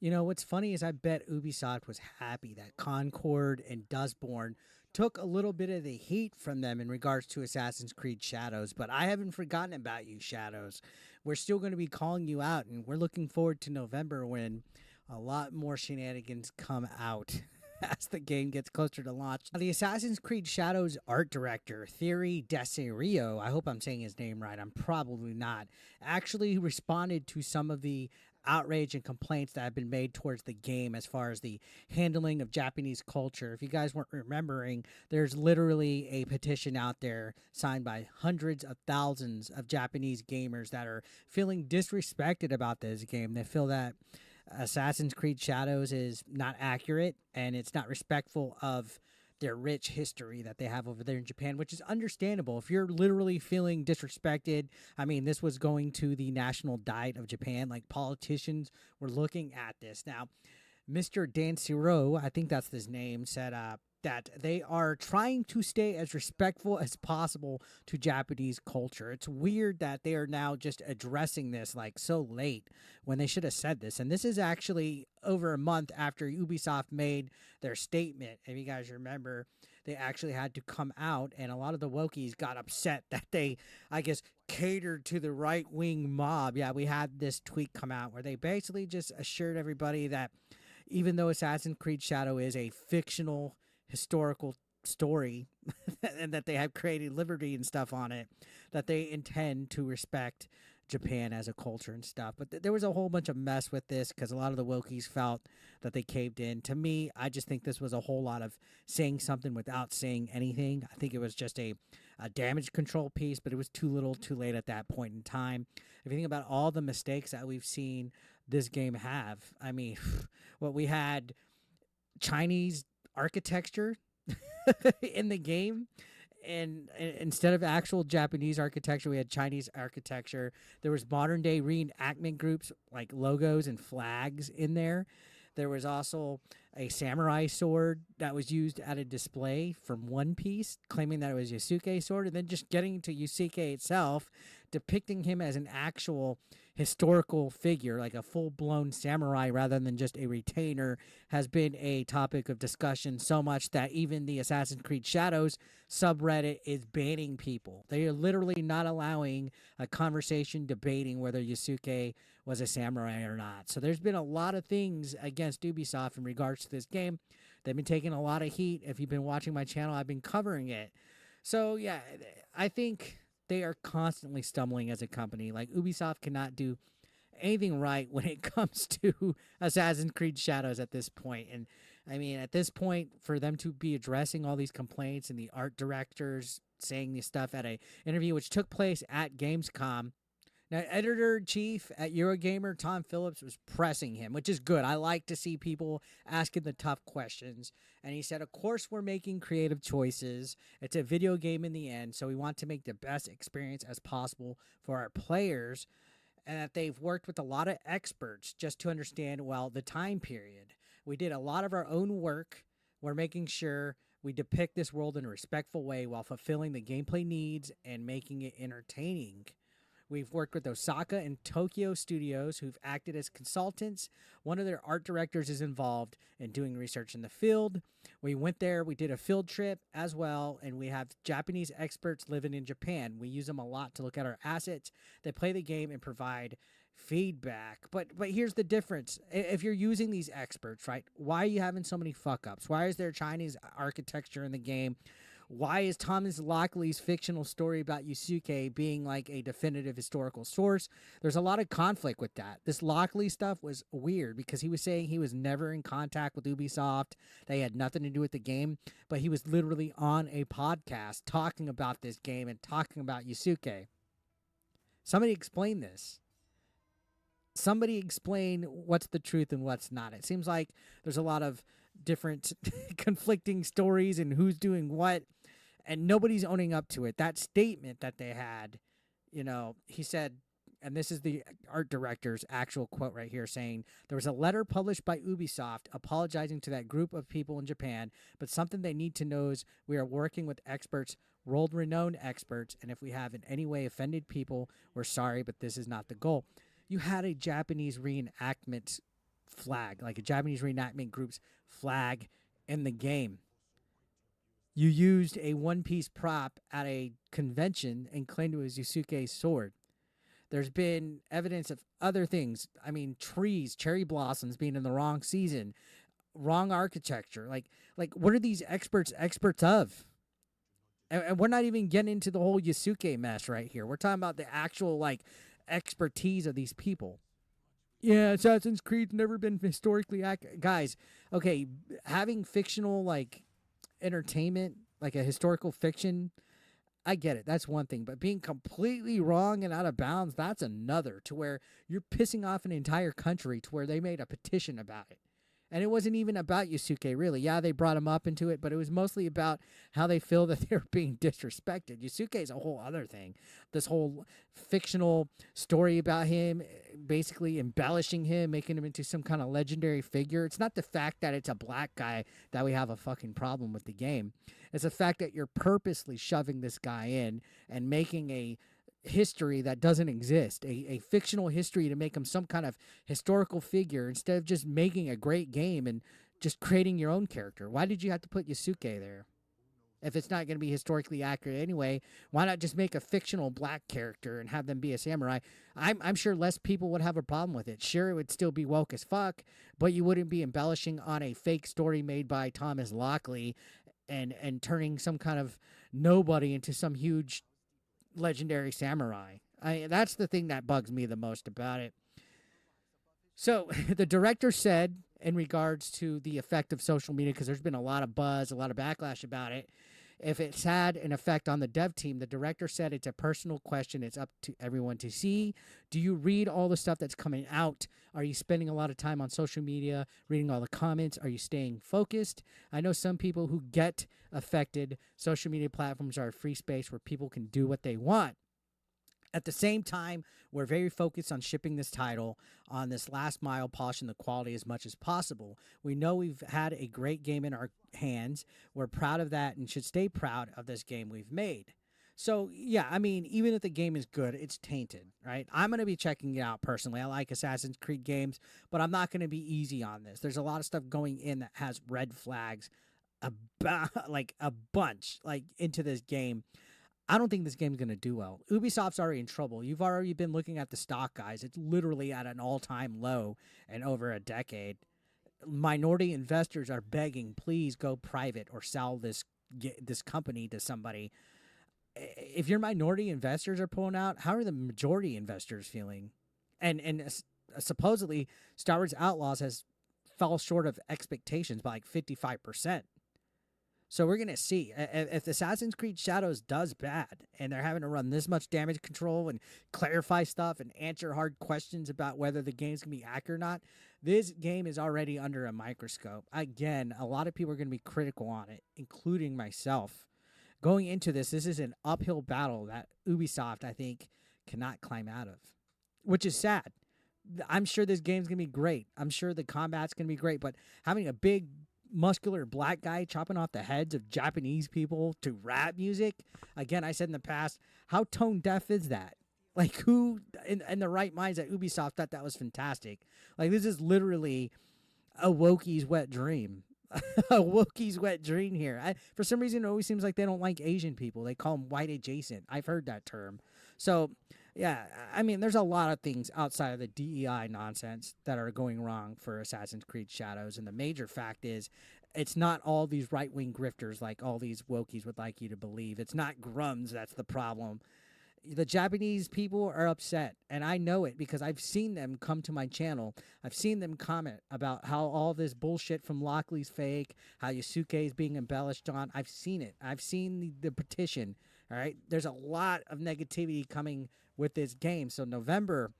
You know, what's funny is I bet Ubisoft was happy that Concord and Dustborn took a little bit of the heat from them in regards to Assassin's Creed Shadows, but I haven't forgotten about you, Shadows. We're still going to be calling you out, and we're looking forward to November when a lot more shenanigans come out. As the game gets closer to launch. The Assassin's Creed Shadows art director, Thierry Dansereau, I hope I'm saying his name right, I'm probably not, actually responded to some of the outrage and complaints that have been made towards the game as far as the handling of Japanese culture. If you guys weren't remembering, there's literally a petition out there signed by hundreds of thousands of Japanese gamers that are feeling disrespected about this game. They feel that Assassin's Creed Shadows is not accurate and it's not respectful of their rich history that they have over there in Japan, which is understandable. If you're literally feeling disrespected, I mean, this was going to the national diet of Japan. Like, politicians were looking at this. Now, Mr. Dansereau, I think that's his name, said that they are trying to stay as respectful as possible to Japanese culture. It's weird that they are now just addressing this like so late when they should have said this. And this is actually over a month after Ubisoft made their statement. If you guys remember, they actually had to come out, and a lot of the wokies got upset that they, I guess, catered to the right-wing mob. Yeah, we had this tweet come out where they basically just assured everybody that even though Assassin's Creed Shadow is a fictional historical story and that they have created liberty and stuff on it, that they intend to respect Japan as a culture and stuff. But there was a whole bunch of mess with this because a lot of the wokies felt that they caved in. To me, I just think this was a whole lot of saying something without saying anything. I think it was just a damage control piece, but it was too little too late at that point in time. If you think about all the mistakes that we've seen this game have, I mean, what we had, Chinese architecture in the game, and instead of actual Japanese architecture, we had Chinese architecture. There was modern day reenactment groups like logos and flags in there. There was also a samurai sword that was used at a display from One Piece, claiming that it was Yasuke's sword, and then just getting to Yasuke itself, depicting him as an actual historical figure, like a full-blown samurai rather than just a retainer, has been a topic of discussion so much that even the Assassin's Creed Shadows subreddit is banning people. They are literally not allowing a conversation debating whether Yasuke was a samurai or not. So there's been a lot of things against Ubisoft in regards to this game. They've been taking a lot of heat. If you've been watching my channel, I've been covering it. So yeah, I think they are constantly stumbling as a company. Like, Ubisoft cannot do anything right when it comes to Assassin's Creed Shadows at this point. And I mean, at this point, for them to be addressing all these complaints and the art directors saying this stuff at an interview which took place at Gamescom. Now, editor-in-chief at Eurogamer, Tom Phillips, was pressing him, which is good. I like to see people asking the tough questions. And he said, of course, we're making creative choices. It's a video game in the end, so we want to make the best experience as possible for our players. And that they've worked with a lot of experts just to understand, well, the time period. We did a lot of our own work. We're making sure we depict this world in a respectful way while fulfilling the gameplay needs and making it entertaining. We've worked with Osaka and Tokyo studios who've acted as consultants. One of their art directors is involved in doing research in the field. We went there, we did a field trip as well, and we have Japanese experts living in Japan. We use them a lot to look at our assets. They play the game and provide feedback. But here's the difference. If you're using these experts, right, why are you having so many fuck-ups? Why is there Chinese architecture in the game? Why is Thomas Lockley's fictional story about Yasuke being like a definitive historical source? There's a lot of conflict with that. This Lockley stuff was weird because he was saying he was never in contact with Ubisoft. They had nothing to do with the game, but he was literally on a podcast talking about this game and talking about Yasuke. Somebody explain this. Somebody explain what's the truth and what's not. It seems like there's a lot of different conflicting stories and who's doing what, and nobody's owning up to it. That statement that they had, you know, he said, and this is the art director's actual quote right here, saying, there was a letter published by Ubisoft apologizing to that group of people in Japan, but something they need to know is we are working with experts, world-renowned experts, and if we have in any way offended people, we're sorry, but this is not the goal. You had a Japanese reenactment flag, like a Japanese reenactment group's flag in the game. You used a one piece prop at a convention and claimed it was Yasuke's sword. There's been evidence of other things. I mean, trees, cherry blossoms being in the wrong season, wrong architecture. Like what are these experts of? And we're not even getting into the whole Yasuke mess right here. We're talking about the actual like expertise of these people. Yeah, Assassin's Creed's never been historically accurate. Guys, okay, having fictional like entertainment, like a historical fiction, I get it. That's one thing. But being completely wrong and out of bounds, that's another, to where you're pissing off an entire country to where they made a petition about it. And it wasn't even about Yasuke, really. Yeah, they brought him up into it, but it was mostly about how they feel that they're being disrespected. Yasuke is a whole other thing. This whole fictional story about him, basically embellishing him, making him into some kind of legendary figure. It's not the fact that it's a black guy that we have a fucking problem with the game. It's the fact that you're purposely shoving this guy in and making a history that doesn't exist, a fictional history to make him some kind of historical figure instead of just making a great game and just creating your own character. Why did you have to put Yasuke there? If it's not going to be historically accurate anyway, why not just make a fictional black character and have them be a samurai? I'm sure less people would have a problem with it. Sure, it would still be woke as fuck, but you wouldn't be embellishing on a fake story made by Thomas Lockley and turning some kind of nobody into some huge legendary samurai. That's the thing that bugs me the most about it. So the director said, in regards to the effect of social media, because there's been a lot of buzz, a lot of backlash about it, if it's had an effect on the dev team, the director said it's a personal question. It's up to everyone to see. Do you read all the stuff that's coming out? Are you spending a lot of time on social media, reading all the comments? Are you staying focused? I know some people who get affected. Social media platforms are a free space where people can do what they want. At the same time, we're very focused on shipping this title on this last mile, polishing the quality as much as possible. We know we've had a great game in our hands. We're proud of that and should stay proud of this game we've made. So, yeah, I mean, even if the game is good, it's tainted, right? I'm going to be checking it out personally. I like Assassin's Creed games, but I'm not going to be easy on this. There's a lot of stuff going in that has red flags, like a bunch, like into this game. I don't think this game's going to do well. Ubisoft's already in trouble. You've already been looking at the stock, guys. It's literally at an all-time low in over a decade. Minority investors are begging, please go private or sell this company to somebody. If your minority investors are pulling out, how are the majority investors feeling? And supposedly, Star Wars Outlaws has fell short of expectations by like 55%. So we're going to see. If Assassin's Creed Shadows does bad and they're having to run this much damage control and clarify stuff and answer hard questions about whether the game's going to be accurate or not, this game is already under a microscope. Again, a lot of people are going to be critical on it, including myself. Going into this is an uphill battle that Ubisoft, I think, cannot climb out of, which is sad. I'm sure this game's going to be great. I'm sure the combat's going to be great, but having a big muscular black guy chopping off the heads of Japanese people to rap music. Again, I said in the past, how tone deaf is that? Like, who in the right minds at Ubisoft thought that was fantastic? Like, this is literally a Wokie's wet dream. A Wokie's wet dream here. For some reason, it always seems like they don't like Asian people. They call them white adjacent. I've heard that term. So, yeah, I mean, there's a lot of things outside of the DEI nonsense that are going wrong for Assassin's Creed Shadows. And the major fact is it's not all these right-wing grifters like all these wokies would like you to believe. It's not grums that's the problem. The Japanese people are upset, and I know it because I've seen them come to my channel. I've seen them comment about how all this bullshit from Lockley's fake, how Yasuke is being embellished on. I've seen it. I've seen the petition, all right? There's a lot of negativity coming with this game, so November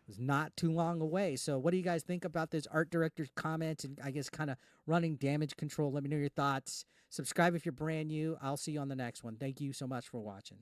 is not too long away. So what do you guys think about this art director's comments and I guess kind of running damage control? Let me know your thoughts. Subscribe if you're brand new. I'll see you on the next one. Thank you so much for watching.